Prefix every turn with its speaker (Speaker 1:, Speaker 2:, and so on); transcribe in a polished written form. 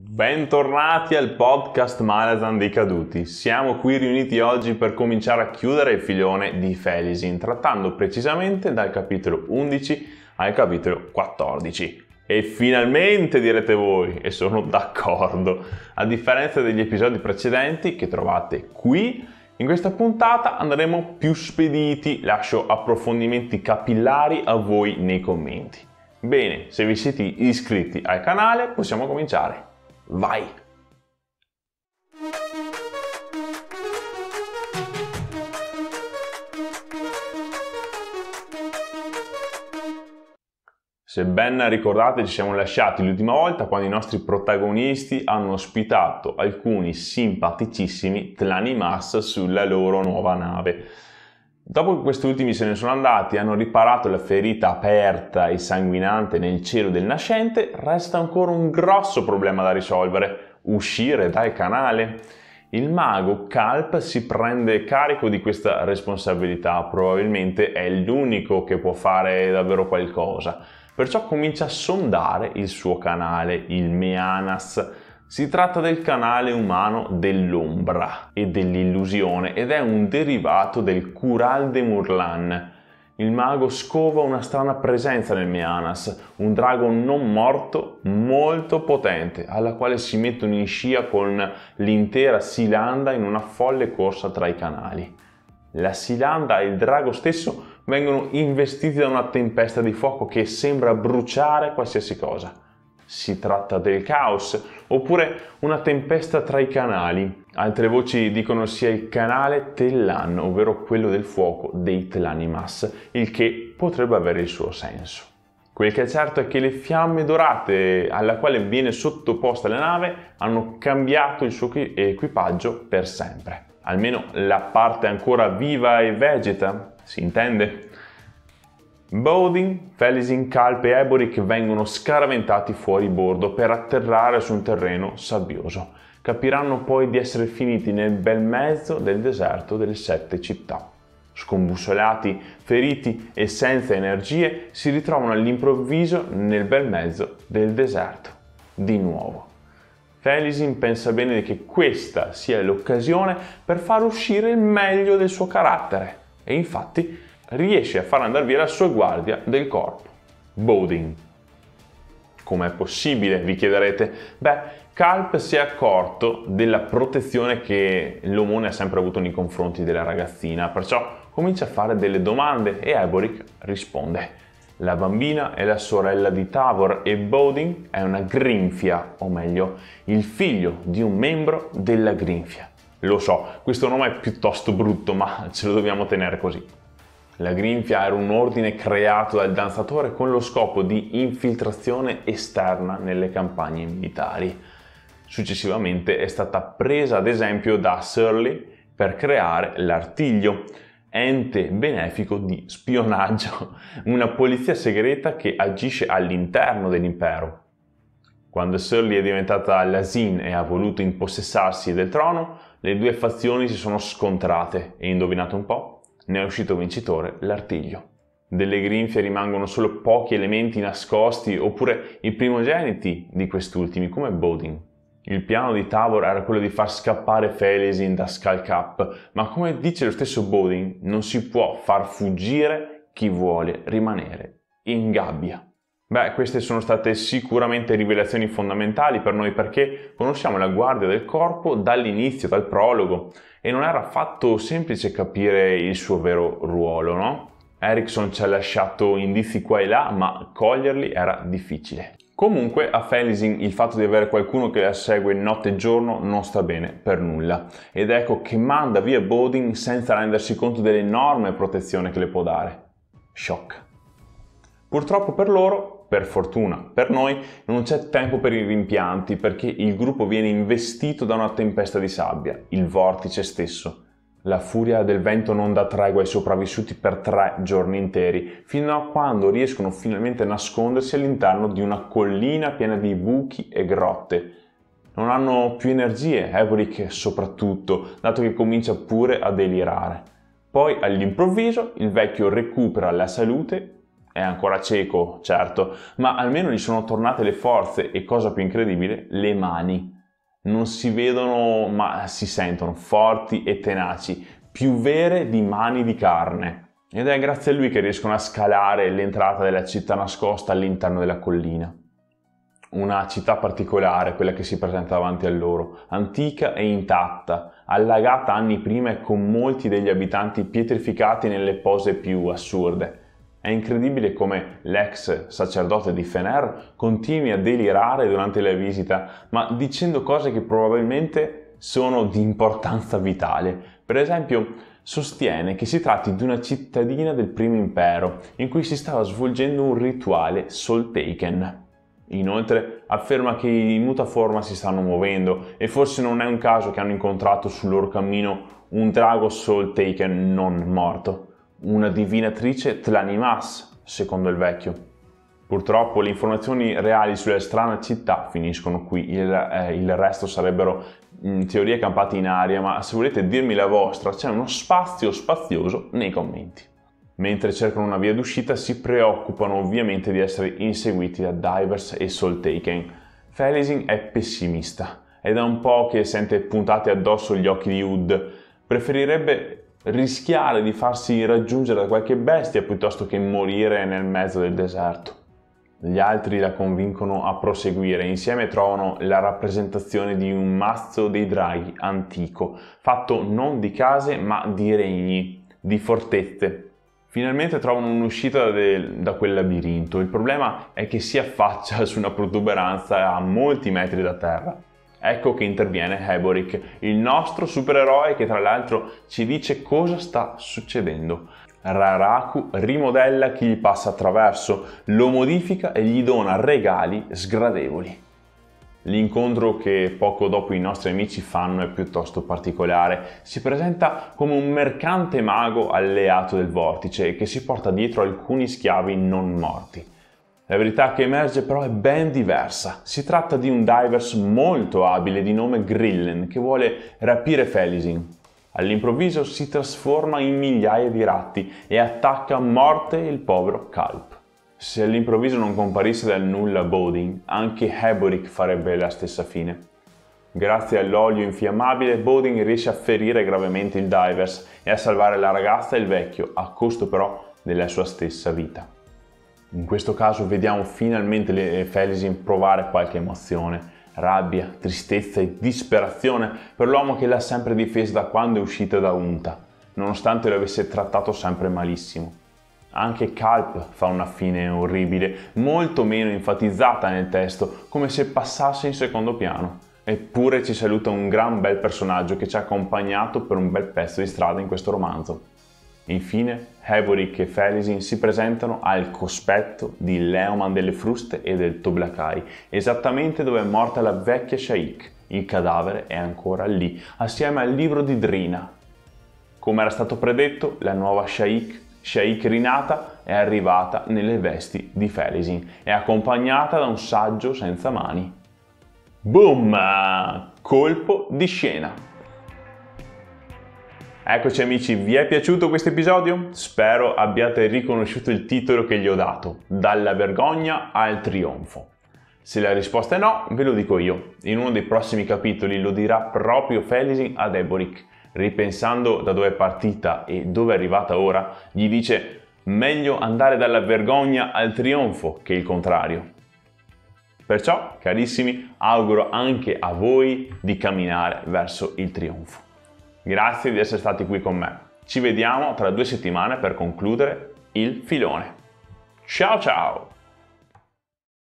Speaker 1: Bentornati al podcast Malazan dei caduti. Siamo qui riuniti oggi per cominciare a chiudere il filone di Felisin, trattando precisamente dal capitolo 11 al capitolo 14. E finalmente direte voi, e sono d'accordo, a differenza degli episodi precedenti che trovate qui, in questa puntata andremo più spediti, lascio approfondimenti capillari a voi nei commenti. Bene, se vi siete iscritti al canale possiamo cominciare. Vai! Se ben ricordate, ci siamo lasciati l'ultima volta quando i nostri protagonisti hanno ospitato alcuni simpaticissimi Tlanimas sulla loro nuova nave. Dopo che questi ultimi se ne sono andati e hanno riparato la ferita aperta e sanguinante nel cielo del nascente, resta ancora un grosso problema da risolvere: uscire dal canale. Il mago Kalp si prende carico di questa responsabilità, probabilmente è l'unico che può fare davvero qualcosa, perciò comincia a sondare il suo canale, il Meanas. Si tratta del canale umano dell'ombra e dell'illusione ed è un derivato del Kural de Murlan. Il mago scova una strana presenza nel Meanas, un drago non morto molto potente, alla quale si mettono in scia con l'intera Silanda in una folle corsa tra i canali. La Silanda e il drago stesso vengono investiti da una tempesta di fuoco che sembra bruciare qualsiasi cosa. Si tratta del caos, oppure una tempesta tra i canali. Altre voci dicono sia il canale Tellan, ovvero quello del fuoco dei Tlanimas, il che potrebbe avere il suo senso. Quel che è certo è che le fiamme dorate alla quale viene sottoposta la nave hanno cambiato il suo equipaggio per sempre. Almeno la parte ancora viva e vegeta, si intende? Bowden, Felisin, Kalp e Eboric vengono scaraventati fuori bordo per atterrare su un terreno sabbioso. Capiranno poi di essere finiti nel bel mezzo del deserto delle 7 città. Scombussolati, feriti e senza energie, si ritrovano all'improvviso nel bel mezzo del deserto. Di nuovo. Felisin pensa bene che questa sia l'occasione per far uscire il meglio del suo carattere e infatti riesce a far andare via la sua guardia del corpo, Bowden. Com'è possibile, vi chiederete? Kalp si è accorto della protezione che l'omone ha sempre avuto nei confronti della ragazzina, perciò comincia a fare delle domande e Eboric risponde. La bambina è la sorella di Tavor e Bowden è una grinfia, o meglio, il figlio di un membro della grinfia. Lo so, questo nome è piuttosto brutto, ma ce lo dobbiamo tenere così. La grinfia era un ordine creato dal danzatore con lo scopo di infiltrazione esterna nelle campagne militari. Successivamente è stata presa ad esempio da Surly per creare l'Artiglio, ente benefico di spionaggio, una polizia segreta che agisce all'interno dell'impero. Quando Surly è diventata l'Asin e ha voluto impossessarsi del trono, le due fazioni si sono scontrate e indovinate un po'? Ne è uscito vincitore l'Artiglio. Delle grinfie rimangono solo pochi elementi nascosti oppure i primogeniti di quest'ultimi come Bowden. Il piano di Tavor era quello di far scappare Felisin da Skullcap, ma come dice lo stesso Bowden, non si può far fuggire chi vuole rimanere in gabbia. Queste sono state sicuramente rivelazioni fondamentali per noi perché conosciamo la guardia del corpo dall'inizio, dal prologo, e non era affatto semplice capire il suo vero ruolo, no? Erikson ci ha lasciato indizi qua e là, ma coglierli era difficile. Comunque a Felisin il fatto di avere qualcuno che la segue notte e giorno non sta bene per nulla, ed ecco che manda via Bowden senza rendersi conto dell'enorme protezione che le può dare. Shock. Purtroppo per loro, per fortuna per noi, non c'è tempo per i rimpianti perché il gruppo viene investito da una tempesta di sabbia, il vortice stesso. La furia del vento non dà tregua ai sopravvissuti per 3 giorni interi, fino a quando riescono finalmente a nascondersi all'interno di una collina piena di buchi e grotte. Non hanno più energie, Eboric soprattutto, dato che comincia pure a delirare. Poi all'improvviso il vecchio recupera la salute È ancora cieco, certo, ma almeno gli sono tornate le forze e, cosa più incredibile, le mani. Non si vedono ma si sentono forti e tenaci, più vere di mani di carne. Ed è grazie a lui che riescono a scalare l'entrata della città nascosta all'interno della collina. Una città particolare, quella che si presenta davanti a loro, antica e intatta, allagata anni prima e con molti degli abitanti pietrificati nelle pose più assurde. È incredibile come l'ex sacerdote di Fener continui a delirare durante la visita, ma dicendo cose che probabilmente sono di importanza vitale. Per esempio, sostiene che si tratti di una cittadina del primo impero, in cui si stava svolgendo un rituale Soul Taken. Inoltre afferma che i mutaforma si stanno muovendo e forse non è un caso che hanno incontrato sul loro cammino un drago Soul Taken non morto. Una divinatrice Tlanimas, secondo il vecchio. Purtroppo le informazioni reali sulla strana città finiscono qui, il resto sarebbero teorie campate in aria, ma se volete dirmi la vostra c'è uno spazio spazioso nei commenti. Mentre cercano una via d'uscita si preoccupano ovviamente di essere inseguiti da divers e Soul Taken. Felisin è pessimista, è da un po' che sente puntati addosso gli occhi di Ud, preferirebbe rischiare di farsi raggiungere da qualche bestia piuttosto che morire nel mezzo del deserto. Gli altri la convincono a proseguire e insieme trovano la rappresentazione di un mazzo dei draghi antico, fatto non di case ma di regni, di fortezze. Finalmente trovano un'uscita da quel labirinto. Il problema è che si affaccia su una protuberanza a molti metri da terra. Ecco che interviene Heboric, il nostro supereroe che tra l'altro ci dice cosa sta succedendo. Raraku rimodella chi gli passa attraverso, lo modifica e gli dona regali sgradevoli. L'incontro che poco dopo i nostri amici fanno è piuttosto particolare. Si presenta come un mercante mago alleato del vortice che si porta dietro alcuni schiavi non morti. La verità che emerge però è ben diversa. Si tratta di un divers molto abile di nome Grillen che vuole rapire Felisin. All'improvviso si trasforma in migliaia di ratti e attacca a morte il povero Kalp. Se all'improvviso non comparisse dal nulla Bodin, anche Heboric farebbe la stessa fine. Grazie all'olio infiammabile, Bodin riesce a ferire gravemente il divers e a salvare la ragazza e il vecchio, a costo però della sua stessa vita. In questo caso vediamo finalmente Felisin provare qualche emozione, rabbia, tristezza e disperazione per l'uomo che l'ha sempre difesa da quando è uscita da Unta, nonostante lo avesse trattato sempre malissimo. Anche Kalp fa una fine orribile, molto meno enfatizzata nel testo, come se passasse in secondo piano. Eppure ci saluta un gran bel personaggio che ci ha accompagnato per un bel pezzo di strada in questo romanzo. Infine, Heboric e Felisin si presentano al cospetto di Leoman delle Fruste e del Toblakai, esattamente dove è morta la vecchia Shaik. Il cadavere è ancora lì, assieme al libro di Drina. Come era stato predetto, la nuova Shaik rinata, è arrivata nelle vesti di Felisin e accompagnata da un saggio senza mani. Boom! Colpo di scena! Eccoci amici, vi è piaciuto questo episodio? Spero abbiate riconosciuto il titolo che gli ho dato, Dalla vergogna al trionfo. Se la risposta è no, ve lo dico io. In uno dei prossimi capitoli lo dirà proprio Felisin ad Heboric. Ripensando da dove è partita e dove è arrivata ora, gli dice meglio andare dalla vergogna al trionfo che il contrario. Perciò, carissimi, auguro anche a voi di camminare verso il trionfo. Grazie di essere stati qui con me. Ci vediamo tra 2 settimane per concludere il filone. Ciao ciao!